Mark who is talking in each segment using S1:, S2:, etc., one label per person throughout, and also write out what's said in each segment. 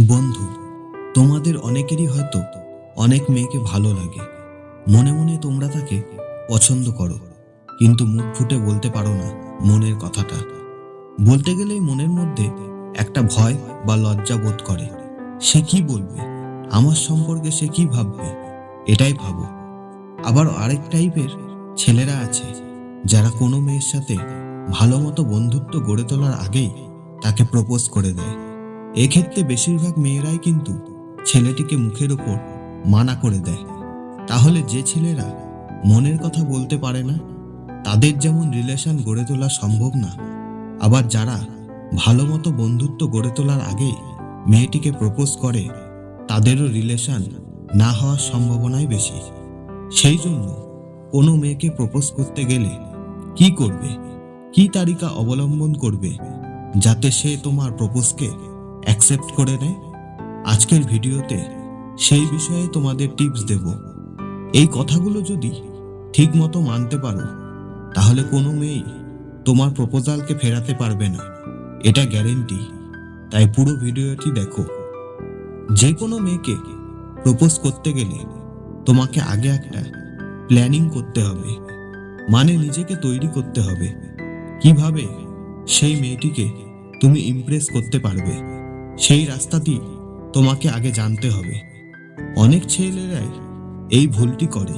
S1: বন্ধু, তোমাদের অনেকেরই হয়তো অনেক মেয়েকে ভালো লাগে। মনে মনে তোমরা তাকে পছন্দ করো, কিন্তু মুখ ফুটে বলতে পারো না মনের কথাটা। বলতে গেলেই মনের মধ্যে একটা ভয় বা লজ্জা বোধ করে। সে কি বলবে, আমার সম্পর্কে সে কি ভাববে, এটাই ভাবো। আবার আরেক টাইপের ছেলেরা আছে যারা কোনো মেয়ের সাথে ভালো মতো বন্ধুত্ব গড়ে তোলার আগেই তাকে প্রপোজ করে দেয়। এক্ষেত্রে বেশিরভাগ মেয়েরাই কিন্তু ছেলেটিকে মুখের ওপর মানা করে দেয়। তাহলে যে ছেলেরা মনের কথা বলতে পারে না, তাদের যেমন রিলেশন গড়ে তোলা সম্ভব না, আবার যারা ভালো মতো বন্ধুত্ব গড়ে তোলার আগেই মেয়েটিকে প্রপোজ করে, তাদেরও রিলেশন না হওয়ার সম্ভাবনাই বেশি। সেই জন্য কোনো মেয়েকে প্রপোজ করতে গেলে কি করবে, কি তারিকা অবলম্বন করবে যাতে সে তোমার প্রপোজকে অ্যাকসেপ্ট করে নেয়, আজকের ভিডিওতে সেই বিষয়ে তোমাদের টিপস দেব। এই কথাগুলো যদি ঠিক মতো মানতে পারো, তাহলে কোনো মেয়েই তোমার প্রপোজালকে ফেরাতে পারবে না, এটা গ্যারেন্টি। তাই পুরো ভিডিওটি দেখো। যে কোনো মেয়েকে প্রপোজ করতে গেলে তোমাকে আগে একটা প্ল্যানিং করতে হবে, মানে নিজেকে তৈরি করতে হবে কিভাবে সেই মেয়েটিকে তুমি ইমপ্রেস করতে পারবে। সেই রাস্তাটি তোমাকে আগে জানতে হবে। অনেক ছেলেরাই এই ভুলটি করে,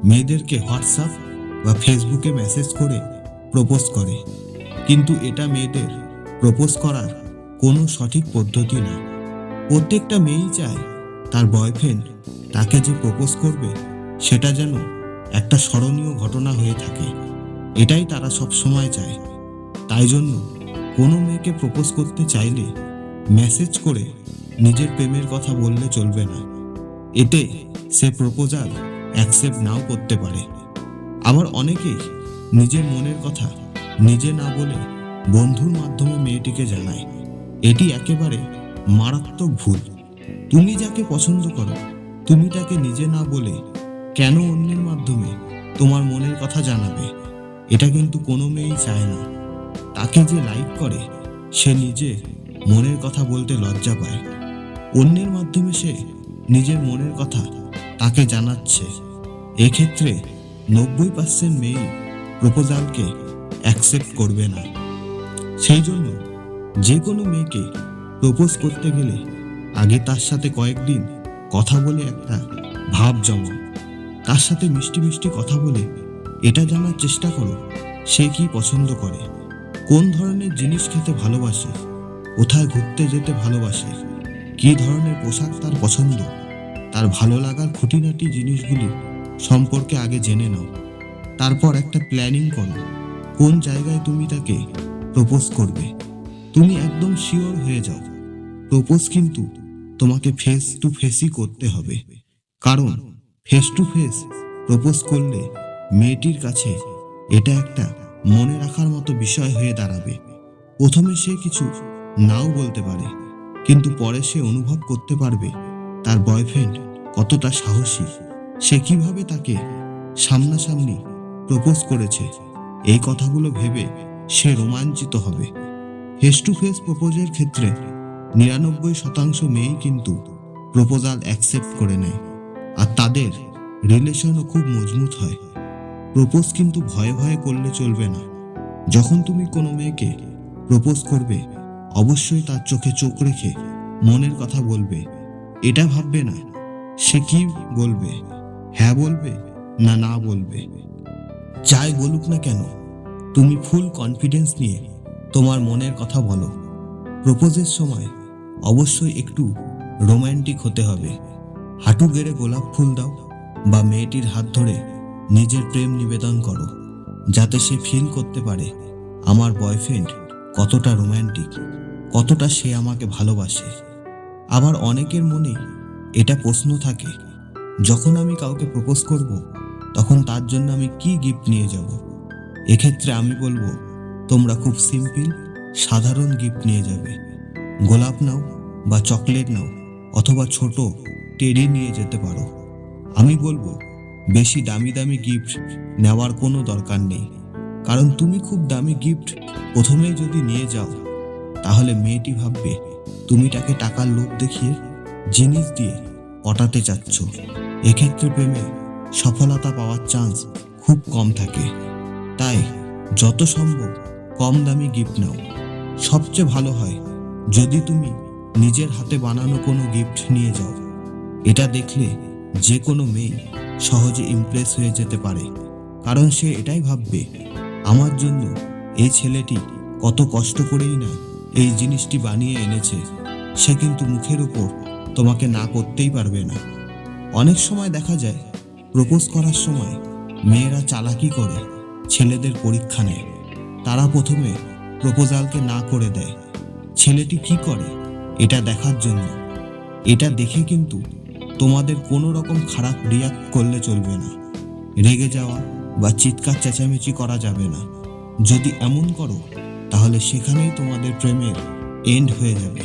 S1: মেয়েদেরকে হোয়াটসঅ্যাপ বা ফেসবুকে মেসেজ করে প্রপোজ করে, কিন্তু এটা মেয়েদের প্রপোজ করার কোনো সঠিক পদ্ধতি না। প্রত্যেকটা মেয়েই চায় তার বয়ফ্রেন্ড তাকে যে প্রপোজ করবে সেটা যেন একটা স্মরণীয় ঘটনা হয়ে থাকে, এটাই তারা সব সময় চায়। তাই জন্য কোনো মেয়েকে প্রপোজ করতে চাইলে মেসেজ করে নিজের প্রেমের কথা বললে চলবে না। এতে সে প্রপোজাল অ্যাকসেপ্ট নাও করতে পারে। আবার অনেকেই নিজের মনের কথা নিজে না বলে বন্ধুর মাধ্যমে মেয়েটিকে জানায়। এটি একেবারে মারাত্মক ভুল। তুমি যাকে পছন্দ করো, তুমি তাকে নিজে না বলে কেন অন্যের মাধ্যমে তোমার মনের কথা জানাবে? এটা কিন্তু কোনো মেয়েই চায় না। তাকে যে লাইক করে সে নিজে মনের কথা বলতে লজ্জা পায়, অন্যের মাধ্যমে সে নিজের মনের কথা তাকে জানাচ্ছে। এক্ষেত্রে 90% মেয়েই প্রপোজালকে অ্যাকসেপ্ট করবে না। সেই জন্য যে কোনো মেয়েকে প্রপোজ করতে গেলে আগে তার সাথে কয়েকদিন কথা বলে একটা ভাব জমাও। তার সাথে মিষ্টি মিষ্টি কথা বলে এটা জানার চেষ্টা করো সে কি পছন্দ করে, কোন ধরনের জিনিস খেতে ভালোবাসে, কোথায় ঘুরতে যেতে ভালোবাসে, কি ধরনের পোশাক তার পছন্দ। তার ভালো লাগার খুঁটিনাটি জিনিসগুলি সম্পর্কে আগে জেনে নাও। তারপর একটা প্ল্যানিং করো কোন জায়গায় তুমি তাকে প্রপোজ করবে। তুমি একদম শিওর হয়ে যাও প্রপোজ কিন্তু তোমাকে ফেস টু ফেসই করতে হবে, কারণ ফেস টু ফেস প্রপোজ করলে মেয়েটির কাছে এটা একটা মনে রাখার মতো বিষয় হয়ে দাঁড়াবে। প্রথমে সে কিছু নাও বলতে পারে, কিন্তু পরে সে অনুভব করতে পারবে তার বয়ফ্রেন্ড কতটা সাহসী, সে কিভাবে তাকে সামনাসামনি প্রপোজ করেছে। এই কথাগুলো ভেবে সে রোমাঞ্চিত হবে। ফেস টু ফেস প্রপোজের ক্ষেত্রে 99% মেয়েই কিন্তু প্রপোজাল অ্যাকসেপ্ট করে নেয়, আর তাদের রিলেশনও খুব মজবুত হয়। প্রপোজ কিন্তু ভয়ে ভয়ে করলে চলবে না। যখন তুমি কোনো মেয়েকে প্রপোজ করবে, অবশ্যই তার চোখে চোখ রেখে মনের কথা বলবে। এটা ভাববে না সে কি বলবে, হ্যাঁ বলবে না না বলবে। যাই বলুক না কেন, তুমি ফুল কনফিডেন্স নিয়ে তোমার মনের কথা বলো। প্রপোজের সময় অবশ্যই একটু রোমান্টিক হতে হবে। হাঁটু গেড়ে গোলাপ ফুল দাও বা মেয়েটির হাত ধরে নিজের প্রেম নিবেদন করো, যাতে সে ফিল করতে পারে আমার বয়ফ্রেন্ড কতটা রোমান্টিক, কতটা সে আমাকে ভালোবাসে। আবার অনেকের মনে এটা প্রশ্ন থাকে, যখন আমি কাউকে প্রপোজ করব তখন তার জন্য আমি কি গিফট নিয়ে যাব। এক্ষেত্রে আমি বলবো তোমরা খুব সিম্পল সাধারণ গিফট নিয়ে যাবে। গোলাপ নাও বা চকলেট নাও, অথবা ছোট টেডি নিয়ে যেতে পারো। আমি বলবো বেশি দামি দামি গিফট নেওয়ার কোনো দরকার নেই, কারণ তুমি খুব দামি গিফট প্রথমেই যদি নিয়ে যাও, তাহলে মেয়েটি ভাববে তুমি তাকে টাকার লোভ দেখিয়ে জিনিস দিয়ে পটাতে চাচ্ছ। এক্ষেত্রে প্রেমে সফলতা পাওয়ার চান্স খুব কম থাকে। তাই যত সম্ভব কম দামি গিফট নাও। সবচেয়ে ভালো হয় যদি তুমি নিজের হাতে বানানো কোনো গিফট নিয়ে যাও। এটা দেখলে যে কোনো মেয়ে সহজে ইমপ্রেস হয়ে যেতে পারে, কারণ সে এটাই ভাববে আমার জন্য এই ছেলেটি কত কষ্ট করেই না এই জিনিসটি বানিয়ে এনেছে। সে কিন্তু মুখের উপর তোমাকে না করতেই পারবে না। অনেক সময় দেখা যায় প্রপোজ করার সময় মেয়েরা চালাকি করে ছেলেদের পরীক্ষা নেয়। তারা প্রথমে প্রপোজালকে না করে দেয় ছেলেটি কি করে এটা দেখার জন্য। এটা দেখে কিন্তু তোমাদের কোনো রকম খারাপ রিয়াক্ট করলে চলবে না। রেগে যাওয়া বা চিৎকার চেঁচামেচি করা যাবে না। যদি এমন করো তাহলে সেখানেই তোমাদের প্রেমের এন্ড হয়ে যাবে।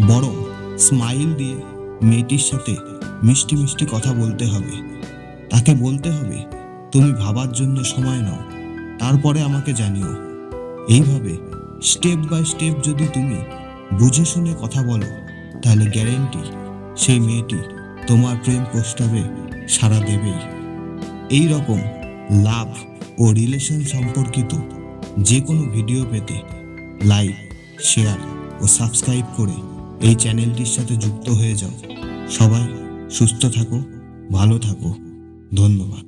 S1: বরং স্মাইল দিয়ে মেয়েটির সাথে মিষ্টি মিষ্টি কথা বলতে হবে। তাকে বলতে হবে তুমি ভাবার জন্য সময় নাও, তারপরে আমাকে জানিও। এইভাবে স্টেপ বাই স্টেপ যদি তুমি বুঝে শুনে কথা বলো, তাহলে গ্যারেন্টি সেই মেয়েটি তোমার প্রেম প্রস্তাবে সাড়া দেবেই। এই রকম লাভ ও রিলেশন সম্পর্কিত যে কোনো ভিডিও পেতে লাইক, শেয়ার ও সাবস্ক্রাইব করে এই চ্যানেলটির সাথে যুক্ত হয়ে যাও। সবাই সুস্থ থাকো, ভালো থাকো। ধন্যবাদ।